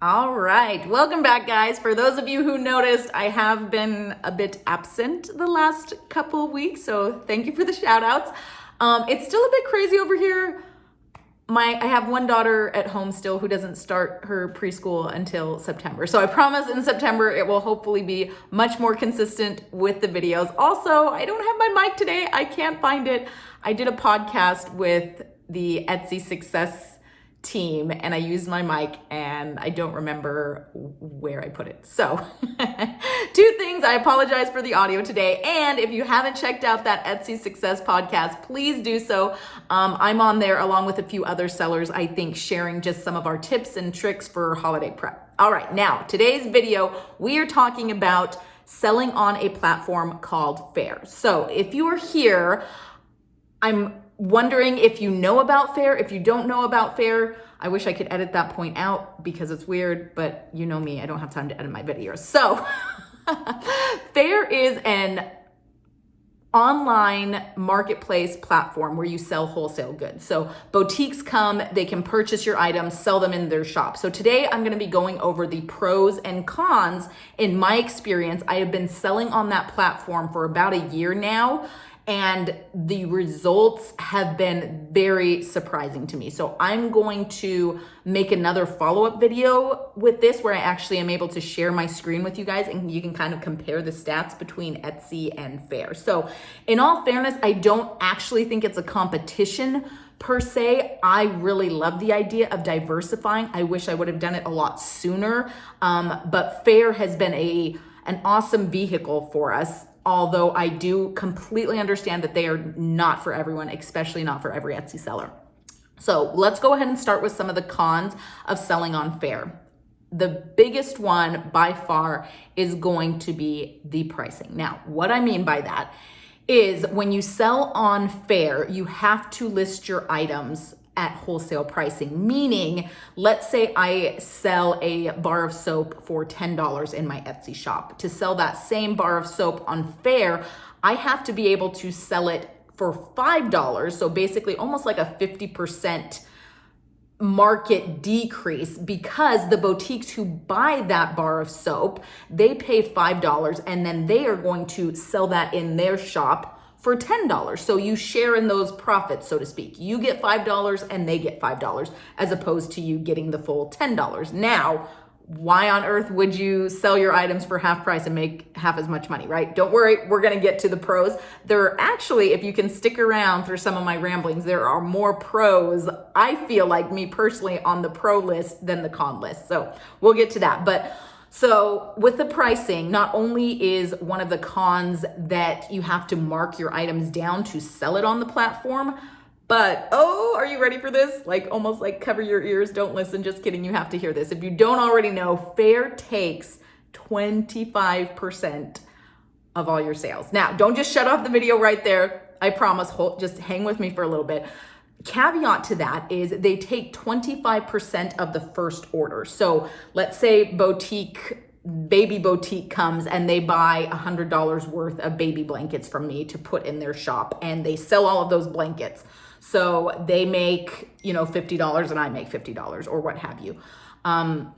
All right, welcome back, guys. For those of you who noticed, I have been a bit absent the last couple of weeks, so thank you for the shout outs. It's still a bit crazy over here. I have one daughter at home still who doesn't start her preschool until September. So I promise in September it will hopefully be much more consistent with the videos. Also, I don't have my mic today. I can't find it. I did a podcast with the Etsy Success team and I used my mic and I don't remember where I put it. So two things, I apologize for the audio today. And if you haven't checked out that Etsy Success podcast, please do so. I'm on there along with a few other sellers, I think, sharing just some of our tips and tricks for holiday prep. All right, now today's video, we are talking about selling on a platform called Faire. So if you are here, I'm wondering if you know about Faire. If you don't know about Faire, I wish I could edit that point out because it's weird, but you know me, I don't have time to edit my videos. So Faire is an online marketplace platform where you sell wholesale goods. So boutiques come, they can purchase your items, sell them in their shop. So today I'm going to be going over the pros and cons. In my experience, I have been selling on that platform for about a year now, and the results have been very surprising to me. So I'm going to make another follow-up video with this where I actually am able to share my screen with you guys and you can kind of compare the stats between Etsy and Faire. So in all fairness, I don't actually think it's a competition per se. I really love the idea of diversifying. I wish I would have done it a lot sooner, but Faire has been an awesome vehicle for us. Although I do completely understand that they are not for everyone, especially not for every Etsy seller. So let's go ahead and start with some of the cons of selling on Faire. The biggest one by far is going to be the pricing. Now, what I mean by that is when you sell on Faire, you have to list your items at wholesale pricing, meaning let's say I sell a bar of soap for $10 in my Etsy shop. To sell that same bar of soap on Faire, I have to be able to sell it for $5. So basically almost like a 50% market decrease, because the boutiques who buy that bar of soap, they pay $5 and then they are going to sell that in their shop for $10. So you share in those profits, so to speak. You get $5 and they get $5 as opposed to you getting the full $10. Now, why on earth would you sell your items for half price and make half as much money, right? Don't worry, we're gonna get to the pros. There are actually, if you can stick around through some of my ramblings, there are more pros, I feel like, me personally, on the pro list than the con list. So we'll get to that. But so with the pricing, not only is one of the cons that you have to mark your items down to sell it on the platform, but are you ready for this? Like almost like cover your ears, don't listen, just kidding, you have to hear this. If you don't already know, Faire takes 25% of all your sales. Now, don't just shut off the video right there. I promise, just hang with me for a little bit. Caveat to that is they take 25% of the first order. So let's say baby boutique comes and they buy $100 worth of baby blankets from me to put in their shop, and they sell all of those blankets. So they make, $50 and I make $50 or what have you. I'm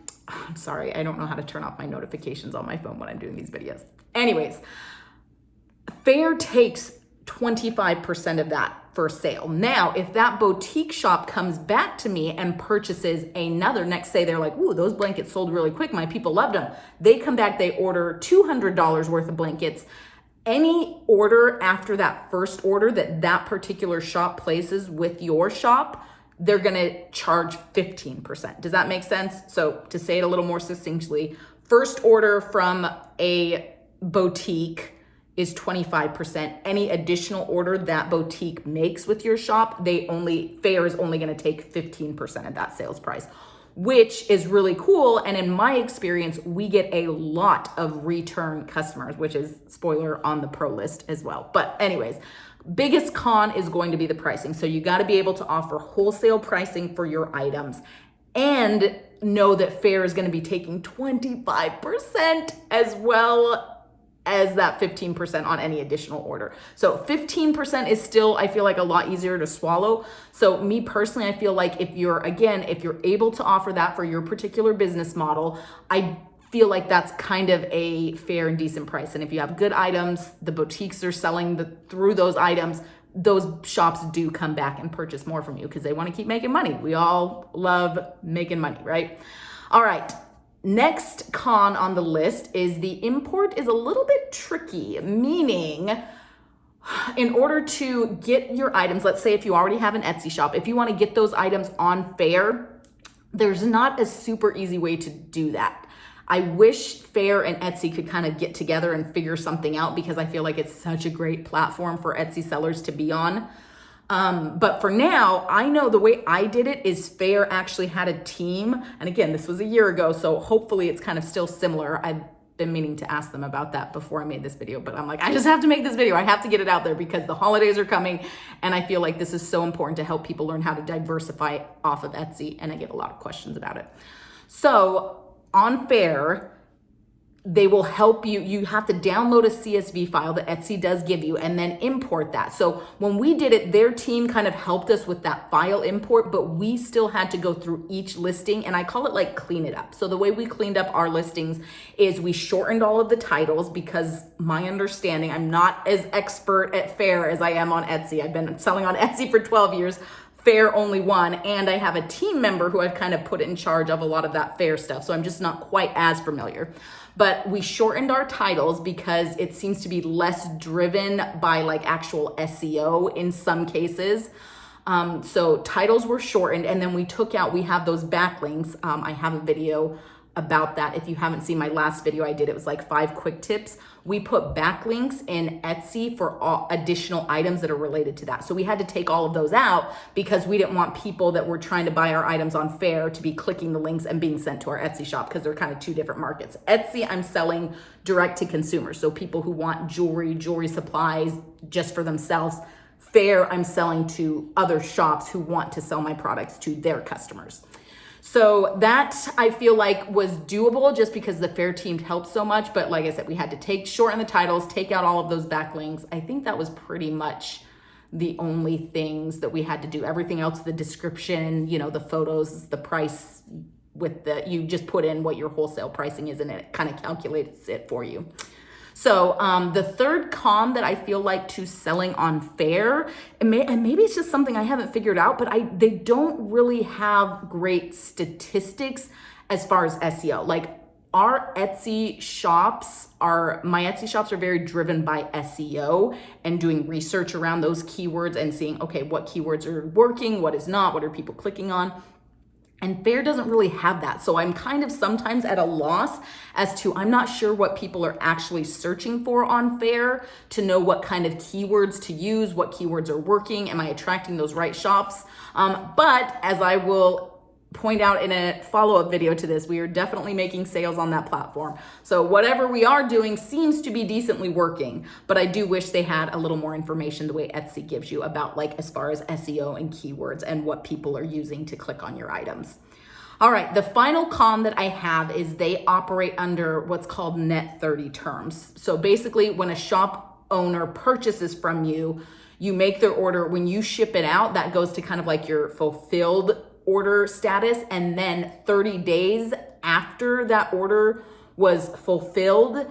sorry, I don't know how to turn off my notifications on my phone when I'm doing these videos. Anyways, Faire takes 25% of that for sale. Now, if that boutique shop comes back to me and purchases another, next say they're like, ooh, those blankets sold really quick, my people loved them. They come back, they order $200 worth of blankets. Any order after that first order that particular shop places with your shop, they're gonna charge 15%. Does that make sense? So to say it a little more succinctly, first order from a boutique is 25%. Any additional order that boutique makes with your shop, Faire is only gonna take 15% of that sales price, which is really cool. And in my experience, we get a lot of return customers, which is spoiler on the pro list as well. But anyways, biggest con is going to be the pricing. So you gotta be able to offer wholesale pricing for your items and know that Faire is gonna be taking 25% as well as that 15% on any additional order. So 15% is still, I feel like, a lot easier to swallow. So me personally, I feel like if you're able to offer that for your particular business model, I feel like that's kind of a fair and decent price. And if you have good items, the boutiques are selling through those items, those shops do come back and purchase more from you because they want to keep making money. We all love making money, right? All right. Next con on the list is the import is a little bit tricky, meaning in order to get your items, let's say if you already have an Etsy shop, if you want to get those items on Faire, there's not a super easy way to do that. I wish Faire and Etsy could kind of get together and figure something out because I feel like it's such a great platform for Etsy sellers to be on. But for now, I know the way I did it is Faire actually had a team. And again, this was a year ago, so hopefully it's kind of still similar. I've been meaning to ask them about that before I made this video, but I'm like, I just have to make this video. I have to get it out there because the holidays are coming. And I feel like this is so important to help people learn how to diversify off of Etsy. And I get a lot of questions about it. So on Faire, they will help you. You have to download a CSV file that Etsy does give you and then import that. So when we did it, their team kind of helped us with that file import, but we still had to go through each listing, and I call it like clean it up. So the way we cleaned up our listings is we shortened all of the titles because my understanding, I'm not as expert at Faire as I am on Etsy. I've been selling on Etsy for 12 years. Faire only one, and I have a team member who I've kind of put in charge of a lot of that Faire stuff, so I'm just not quite as familiar. But we shortened our titles because it seems to be less driven by like actual SEO in some cases. So titles were shortened, and then we have those backlinks. I have a video about that. If you haven't seen my last video I did, it was like 5 quick tips. We put backlinks in Etsy for all additional items that are related to that. So we had to take all of those out because we didn't want people that were trying to buy our items on Faire to be clicking the links and being sent to our Etsy shop because they're kind of two different markets. Etsy, I'm selling direct to consumers. So people who want jewelry supplies just for themselves. Faire, I'm selling to other shops who want to sell my products to their customers. So that I feel like was doable just because the Faire team helped so much. But like I said, we had to shorten the titles, take out all of those backlinks. I think that was pretty much the only things that we had to do. Everything else, the description, the photos, the price you just put in what your wholesale pricing is and it kind of calculates it for you. So the third con that I feel like to selling on Faire, and maybe it's just something I haven't figured out, but they don't really have great statistics as far as SEO. Like my Etsy shops are very driven by SEO and doing research around those keywords and seeing, okay, what keywords are working, what is not, what are people clicking on? And Faire doesn't really have that. So I'm kind of sometimes at a loss as to, I'm not sure what people are actually searching for on Faire to know what kind of keywords to use, what keywords are working. Am I attracting those right shops? But as I will point out in a follow-up video to this, we are definitely making sales on that platform. So whatever we are doing seems to be decently working, but I do wish they had a little more information the way Etsy gives you about like as far as SEO and keywords and what people are using to click on your items. All right, the final con that I have is they operate under what's called net 30 terms. So basically when a shop owner purchases from you, you make their order, when you ship it out, that goes to kind of like your fulfilled order status, and then 30 days after that order was fulfilled,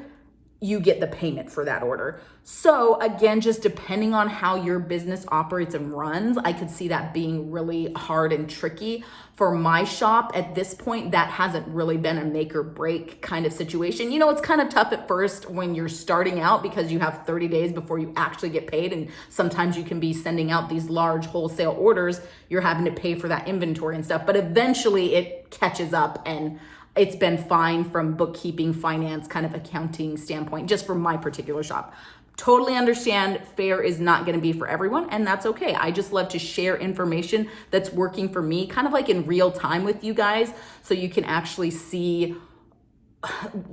you get the payment for that order. So again, just depending on how your business operates and runs, I could see that being really hard and tricky. For my shop at this point, that hasn't really been a make or break kind of situation. It's kind of tough at first when you're starting out because you have 30 days before you actually get paid. And sometimes you can be sending out these large wholesale orders. You're having to pay for that inventory and stuff, but eventually it catches up and it's been fine from bookkeeping, finance, kind of accounting standpoint, just for my particular shop. Totally understand Faire is not going to be for everyone, and that's okay. I just love to share information that's working for me, kind of like in real time with you guys, so you can actually see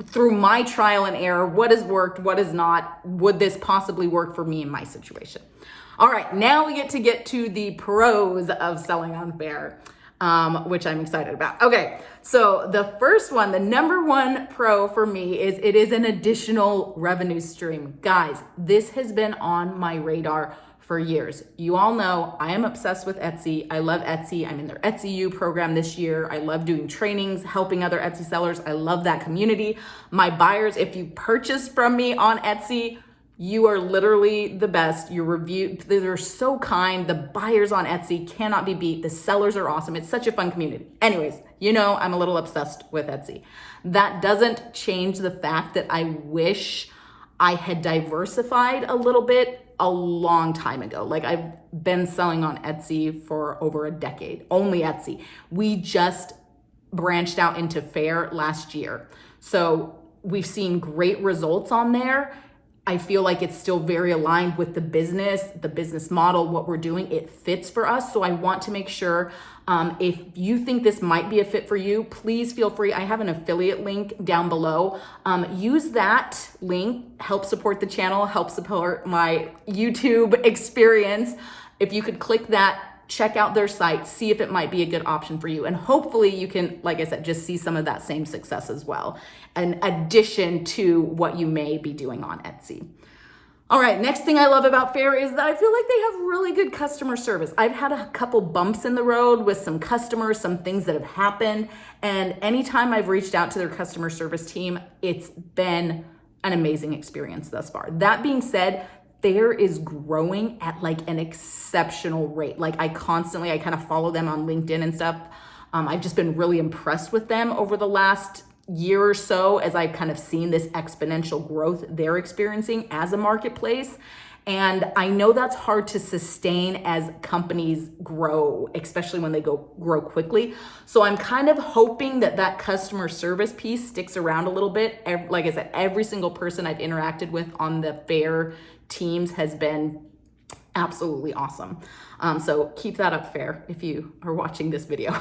through my trial and error what has worked, what has not, would this possibly work for me in my situation. All right, now we get to the pros of selling on Faire. which I'm excited about. Okay, so the first one, the number one pro for me is it is an additional revenue stream. Guys, this has been on my radar for years. You all know I am obsessed with Etsy. I love Etsy. I'm in their Etsy U program this year. I love doing trainings, helping other Etsy sellers. I love that community. My buyers, if you purchase from me on Etsy, you are literally the best. Your review, they're so kind. The buyers on Etsy cannot be beat. The sellers are awesome. It's such a fun community. Anyways, you know, I'm a little obsessed with Etsy. That doesn't change the fact that I wish I had diversified a little bit a long time ago. Like, I've been selling on Etsy for over a decade, only Etsy. We just branched out into Faire last year. So we've seen great results on there. I feel like it's still very aligned with the business model, what we're doing. It fits for us. So I want to make sure if you think this might be a fit for you, please feel free. I have an affiliate link down below. Use that link, help support the channel, help support my YouTube experience. If you could click that, check out their site, see if it might be a good option for you. And hopefully you can, like I said, just see some of that same success as well, in addition to what you may be doing on Etsy. All right, next thing I love about Faire is that I feel like they have really good customer service. I've had a couple bumps in the road with some customers, some things that have happened. And anytime I've reached out to their customer service team, it's been an amazing experience thus far. That being said, Faire is growing at like an exceptional rate. Like, I kind of follow them on LinkedIn and stuff. I've just been really impressed with them over the last year or so as I've kind of seen this exponential growth they're experiencing as a marketplace. And I know that's hard to sustain as companies grow, especially when they grow quickly. So I'm kind of hoping that customer service piece sticks around a little bit. Like I said, every single person I've interacted with on the Faire teams has been absolutely awesome. So keep that up, Faire, if you are watching this video.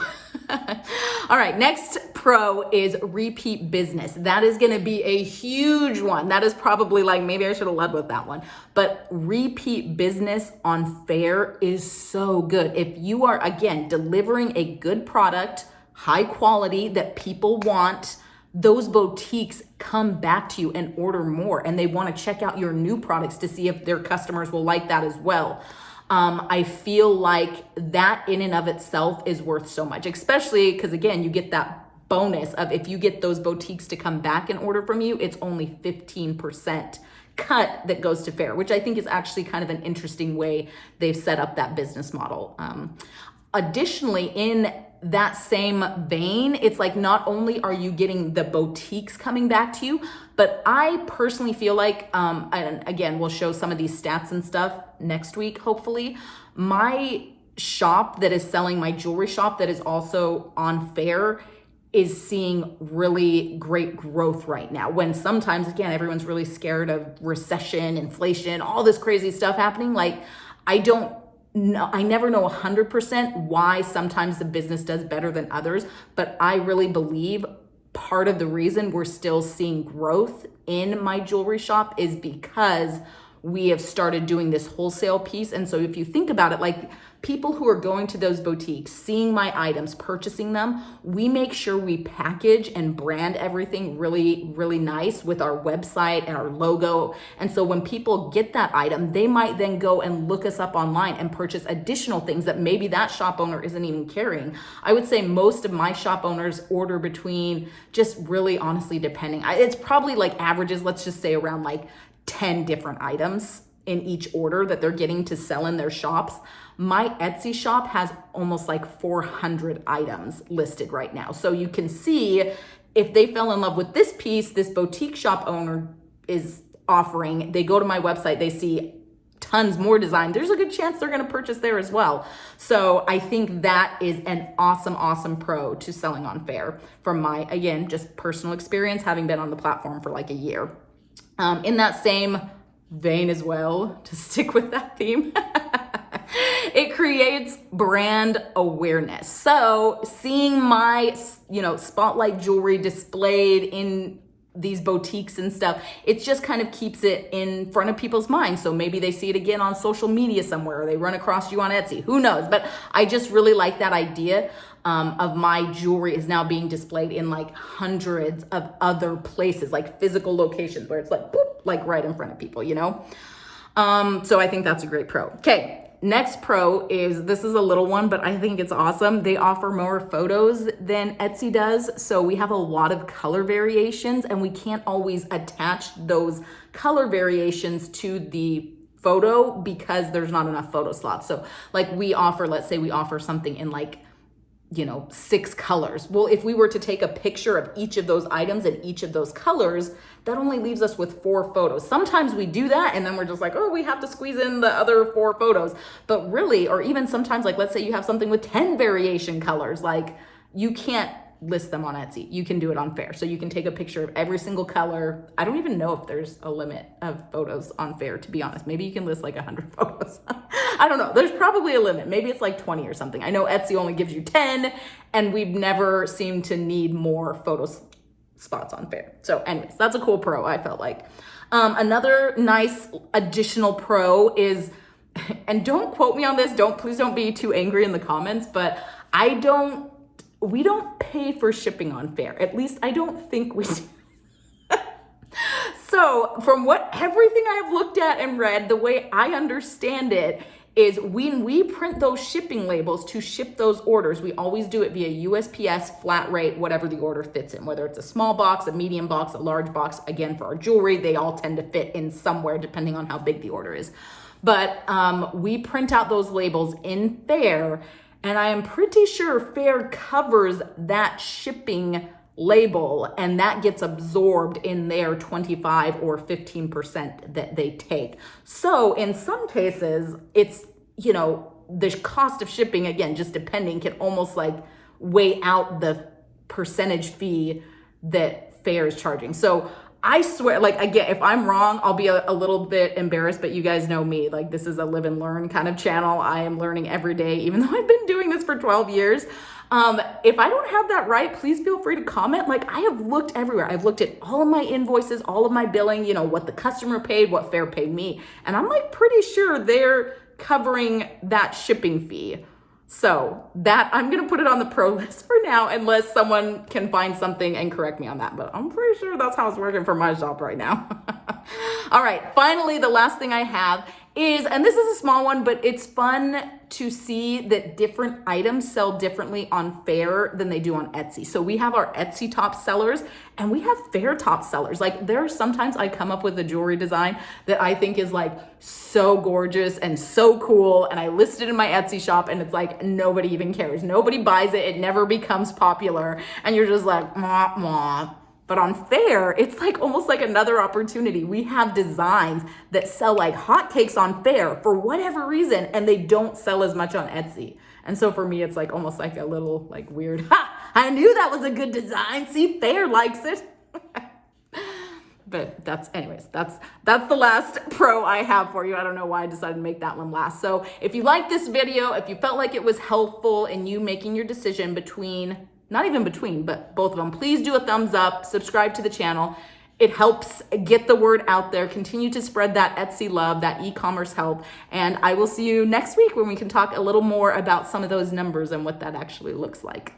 All right, next pro is repeat business. That is gonna be a huge one. That is probably like, maybe I should have led with that one. But repeat business on Faire is so good. If you are, again, delivering a good product, high quality that people want, those boutiques come back to you and order more, and they want to check out your new products to see if their customers will like that as well. I feel like that in and of itself is worth so much, especially because, again, you get that bonus of if you get those boutiques to come back and order from you, it's only 15% cut that goes to Faire, which I think is actually kind of an interesting way they've set up that business model. Additionally, in that same vein, it's like not only are you getting the boutiques coming back to you, but I personally feel like, and again, we'll show some of these stats and stuff next week, hopefully, my shop that is selling, my jewelry shop that is also on Faire, is seeing really great growth right now, when sometimes, again, everyone's really scared of recession, inflation, all this crazy stuff happening. Like, I never know 100% why sometimes the business does better than others, but I really believe part of the reason we're still seeing growth in my jewelry shop is because we have started doing this wholesale piece. And so if you think about it, like, people who are going to those boutiques, seeing my items, purchasing them, we make sure we package and brand everything really, really nice with our website and our logo. And so when people get that item, they might then go and look us up online and purchase additional things that maybe that shop owner isn't even carrying. I would say most of my shop owners order between, just really honestly depending, it's probably like averages, let's just say around like 10 different items in each order that they're getting to sell in their shops. My Etsy shop has almost like 400 items listed right now. So you can see if they fell in love with this piece, this boutique shop owner is offering, they go to my website, they see tons more design, there's a good chance they're going to purchase there as well. So I think that is an awesome, awesome pro to selling on Faire from my, again, just personal experience, having been on the platform for like a year. In that same vein as well, to stick with that theme, it creates brand awareness. So seeing my, spotlight jewelry displayed in these boutiques and stuff, it just kind of keeps it in front of people's minds. So maybe they see it again on social media somewhere, or they run across you on Etsy, who knows? But I just really like that idea. of my jewelry is now being displayed in like hundreds of other places, like physical locations where it's like, boop, like right in front of people, you know? So I think that's a great pro. Okay. Next pro is, this is a little one, but I think it's awesome. They offer more photos than Etsy does. So we have a lot of color variations, and we can't always attach those color variations to the photo because there's not enough photo slots. So like we offer, let's say we offer something in like, 6 colors. Well, if we were to take a picture of each of those items in each of those colors, that only leaves us with 4 photos. Sometimes we do that and then we're just like, oh, we have to squeeze in the other 4 photos. But really, or even sometimes, like let's say you have something with 10 variation colors, like you can't list them on Etsy. You can do it on Faire. So you can take a picture of every single color. I don't even know if there's a limit of photos on Faire, to be honest. Maybe you can list like 100 photos. I don't know. There's probably a limit. Maybe it's like 20 or something. I know Etsy only gives you 10, and we've never seemed to need more photo spots on Faire. So anyways, that's a cool pro, I felt like. Another nice additional pro is, and don't quote me on this, please don't be too angry in the comments, but we don't pay for shipping on Faire. At least I don't think we do. So from everything I've looked at and read, the way I understand it is when we print those shipping labels to ship those orders, we always do it via USPS, flat rate, whatever the order fits in, whether it's a small box, a medium box, a large box. Again, for our jewelry, they all tend to fit in somewhere depending on how big the order is. But we print out those labels in Faire, and I am pretty sure Faire covers that shipping label, and that gets absorbed in their 25 or 15% that they take. So in some cases, it's, the cost of shipping, again, just depending, can almost like weigh out the percentage fee that Faire is charging. So I swear, like, again, if I'm wrong, I'll be a little bit embarrassed, but you guys know me. Like, this is a live and learn kind of channel. I am learning every day, even though I've been doing this for 12 years. If I don't have that right, please feel free to comment. Like, I have looked everywhere. I've looked at all of my invoices, all of my billing, what the customer paid, what Faire paid me. And I'm like pretty sure they're covering that shipping fee. So that, I'm going to put it on the pro list for now, unless someone can find something and correct me on that. But I'm pretty sure that's how it's working for my shop right now. All right. Finally, the last thing I have is, and this is a small one, but it's fun to see that different items sell differently on Faire than they do on Etsy. So we have our Etsy top sellers and we have Faire top sellers. Like, there are sometimes I come up with a jewelry design that I think is like so gorgeous and so cool, and I list it in my Etsy shop and it's like nobody even cares. Nobody buys it. It never becomes popular, and you're just like, mwah, mwah. But on Faire, it's like almost like another opportunity. We have designs that sell like hotcakes on Faire for whatever reason, and they don't sell as much on Etsy. And so for me, it's like almost like a little like weird, I knew that was a good design. See, Faire likes it. But that's the last pro I have for you. I don't know why I decided to make that one last. So if you liked this video, if you felt like it was helpful in you making your decision between, not even between, but both of them, please do a thumbs up, subscribe to the channel. It helps get the word out there. Continue to spread that Etsy love, that e-commerce help. And I will see you next week when we can talk a little more about some of those numbers and what that actually looks like.